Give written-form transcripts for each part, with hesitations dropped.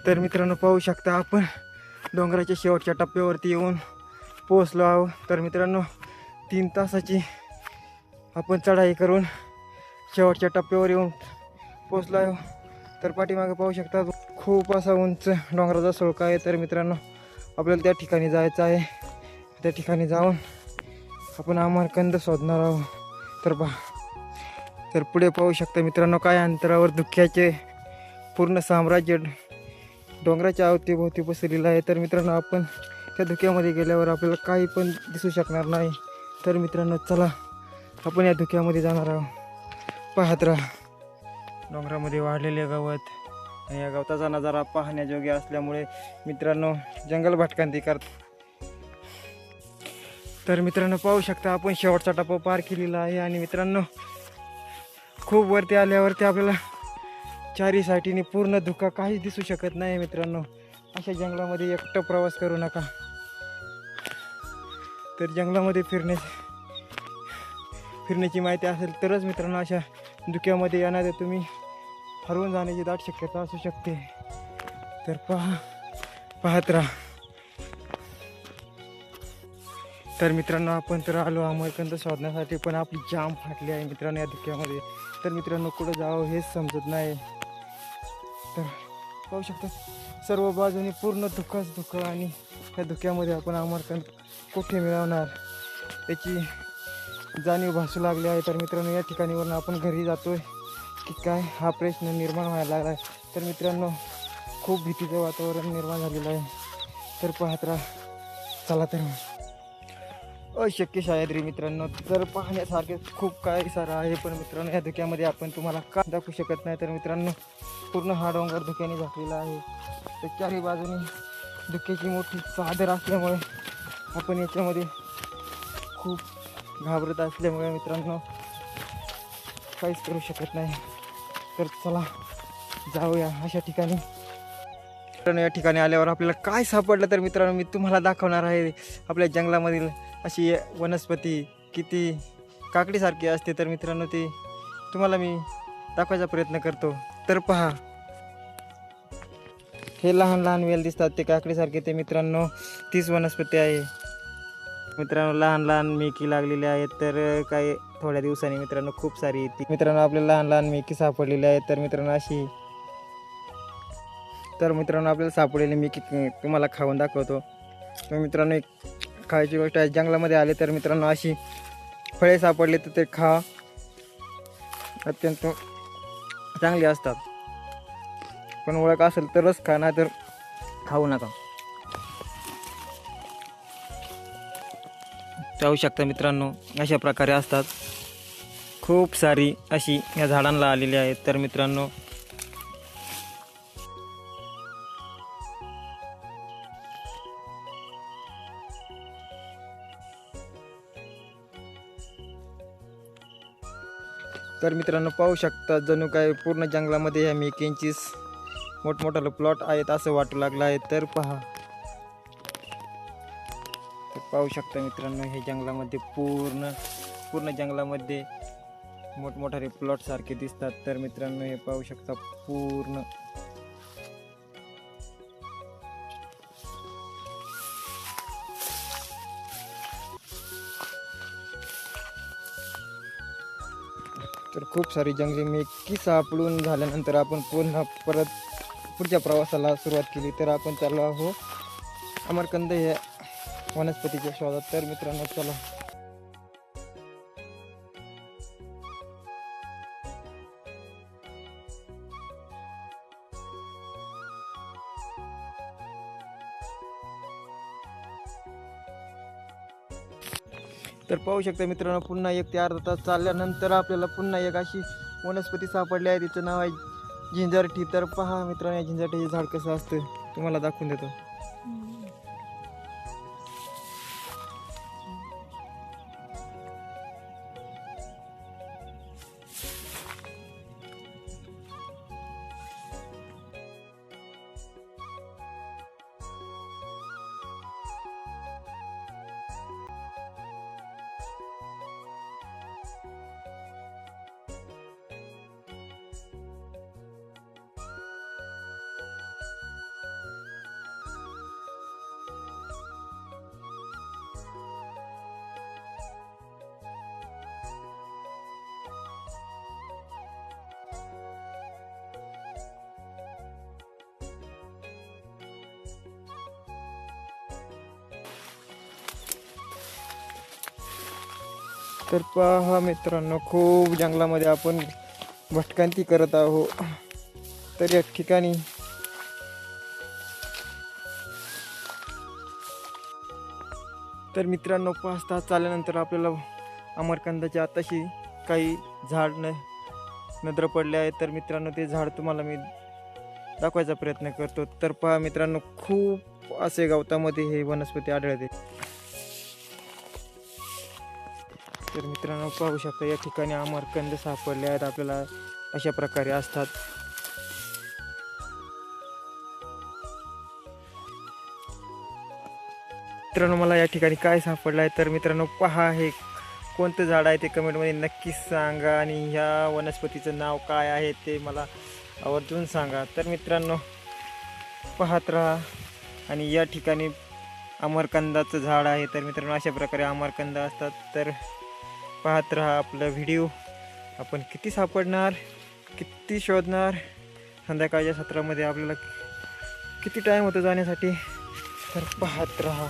तर मित्रांनो पाहू शकता आपण डोंगराच्या शेवटच्या टप्प्यावरती येऊन पोहोचलो आहोत. तर मित्रांनो 3 तासाची आपण चढाई करून शेवटच्या टप्प्यावर येऊन पोहोचलो आहे. तर पाठीमागे पाहू शकता खूप असा उंच डोंगराचा सुळका आहे. तर मित्रांनो आपल्याला त्या ठिकाणी जायचं आहे. त्या ठिकाणी जाऊन आपण अमरकंद शोधणार आहोत. तर पुढे पाहू शकता मित्रांनो काय अंतरावर धुक्याचे पूर्ण साम्राज्य डोंगराच्या अवतीभोवती पसरलेलं आहे. तर मित्रांनो आपण त्या धुक्यामध्ये गेल्यावर आपल्याला काही पण दिसू शकणार नाही. तर मित्रांनो चला आपण या धुक्यामध्ये जाणार आहोत. पाहत राहा डोंगरामध्ये वाढलेले गवत आणि या गवताचा नजारा पाहण्याजोग्य असल्यामुळे मित्रांनो जंगल भटकंती करतात. तर मित्रांनो पाहू शकता आपण शेवटचा टप्पा पार केलेला आहे आणि मित्रांनो खूप वरती आल्यावरती आपल्याला चारी साईडीने पूर्ण धुका काहीच दिसू शकत नाही. मित्रांनो अशा जंगलामध्ये एकटं प्रवास करू नका. तर जंगलामध्ये फिरण्याची माहिती असेल तरच मित्रांनो अशा धुक्यामध्ये येणार तुम्ही हरवून जाण्याची दाट शक्यता असू शकते. तर पाहत राहा. तर मित्रांनो आपण तर आलो अमरकंद शोधण्यासाठी पण आपली जाम फाटली आहे मित्रांनो या धुक्यामध्ये. तर मित्रांनो कुठं जावं हेच समजत नाही. तर पाहू शकता सर्व बाजूने पूर्ण धुकं आणि त्या धुक्यामध्ये आपण अमरकंद कुठे मिळवणार याची जाणीव भासू लागली आहे. तर मित्रांनो या ठिकाणीवरून आपण घरी जातोय की काय हा प्रश्न निर्माण व्हायला लागला आहे. तर मित्रांनो खूप भीतीचं वातावरण निर्माण झालेलं आहे. तर पाहत राहा. चला तर अशक्य शायद्री मित्रांनो तर पाहण्यासारखे खूप काही सारं आहे. पण मित्रांनो या धुक्यामध्ये आपण तुम्हाला का दाखवू शकत नाही. तर मित्रांनो पूर्ण हा डोंगर धुक्याने झाकलेला आहे. तर चारही बाजूनी धुक्याची मोठी चादर असल्यामुळे आपण याच्यामध्ये खूप घाबरत असल्यामुळे मित्रांनो काहीच करू शकत नाही. तर चला जाऊया अशा ठिकाणी. मित्रांनो या ठिकाणी आल्यावर आपल्याला काय सापडलं तर मित्रांनो मी तुम्हाला दाखवणार आहे. आपल्या जंगलामधील अशी वनस्पती किती काकडीसारखी असते. तर मित्रांनो ती तुम्हाला मी दाखवायचा प्रयत्न करतो. तर पहा हे लहान लहान वेल दिसतात ते काकडीसारखे. ते मित्रांनो तीच वनस्पती आहे. मित्रांनो लहान लहान मेकी लागलेली आहेत. तर काही थोड्या दिवसांनी मित्रांनो खूप सारी येते. मित्रांनो आपल्याला लहान लहान मेकी सापडलेली आहेत. तर मित्रांनो आपल्याला सापडलेली मेकी तुम्हाला खाऊन दाखवतो. तर मित्रांनो एक खायची गोष्ट आहे. जंगलामध्ये आले तर मित्रांनो अशी फळे सापडली तर ते खा, अत्यंत चांगली असतात. पण ओळख असेल तरच खा, नाही तर खाऊ नका. पाहू शकता मित्रांनो अशा प्रकारे असतात. खूप सारी अशी या झाडांना आलेली आहेत. तर मित्रांनो पाहू शकता जणू काय पूर्ण जंगलामध्ये ह्या मेकींची मोठमोठाले प्लॉट आहेत असं वाटू लागलं आहे. तर पाहू शकता मित्रांनो हे जंगलामध्ये पूर्ण जंगलामध्ये मोठमोठाले प्लॉट सारखे दिसतात. तर मित्रांनो हे पाहू शकता पूर्ण तर खूप सारी जंगली मेकी सापडून झाल्यानंतर आपण परत पुढच्या प्रवासाला सुरुवात केली. तर आपण चाललो आहोत अमरकंद या वनस्पतीच्या शोधात. तर मित्रांनो चला. तर पाहू शकता मित्रांनो पुन्हा 1 ते अर्धा तास चालल्यानंतर आपल्याला पुन्हा एक अशी वनस्पती सापडली आहे. तिचं नाव आहे झिंजरठी. तर पहा मित्रांनो या झिंजरठीचे झाड कसं असतं तुम्हाला दाखवून देतो. तर पहा मित्रांनो, खूप जंगलामध्ये आपण भटकंती करत आहोत. तर या ठिकाणी तर मित्रांनो 5 तास चालल्यानंतर आपल्याला अमरकंदाची आताशी काही झाड नजर पडले आहे. तर मित्रांनो ते झाड तुम्हाला मी दाखवायचा प्रयत्न करतो. तर पहा मित्रांनो, खूप असे गवतामध्ये हे वनस्पती आढळते. तर मित्रांनो पाहू शकता, या ठिकाणी अमरकंद सापडले आहेत आपल्याला. अशा प्रकारे असतात. मित्रांनो मला या ठिकाणी काय सापडलं आहे, तर मित्रांनो पहा हे कोणतं झाड आहे ते कमेंटमध्ये नक्कीच सांगा. आणि ह्या वनस्पतीचं नाव काय आहे ते मला आवर्जून सांगा. तर मित्रांनो पाहत राहा. आणि या ठिकाणी अमरकंदाचं झाड आहे. तर मित्रांनो अशा प्रकारे अमरकंद असतात. तर पाहत राहा आपला व्हिडिओ. आपण किती सापडणार, किती शोधणार, संध्याकाळच्या सत्रामध्ये आपल्याला किती टाईम होतो जाण्यासाठी. तर पाहत राहा.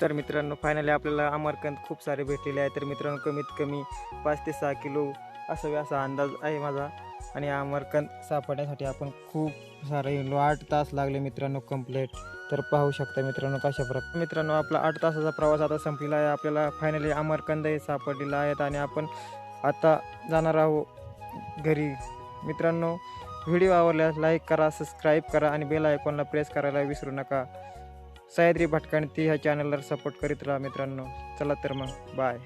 तर मित्रांनो फायनली आपल्याला अमरकंद खूप सारे भेटलेले आहे. तर मित्रांनो कमीत कमी 5 ते 6 किलो असावे असा अंदाज आहे माझा. आणि अमरकंद सापडण्यासाठी आपण खूप सारे 8 तास लागले मित्रांनो कंप्लीट. तर पाहू शकता मित्रांनो कशा प्रकारे. मित्रांनो आपला 8 तासाचा प्रवास आता संपलेला आहे. आपल्याला फायनली अमरकंद हे सापडलेला आहेत. आणि आपण आता जाणार आहोत घरी. मित्रांनो व्हिडिओ आवडल्यास लाईक करा, सबस्क्राईब करा आणि बेल आयकॉनला प्रेस करायला विसरू नका. सह्याद्री भटकंती ह्या चॅनलला सपोर्ट करीत राहा मित्रांनो. चला तर मग बाय.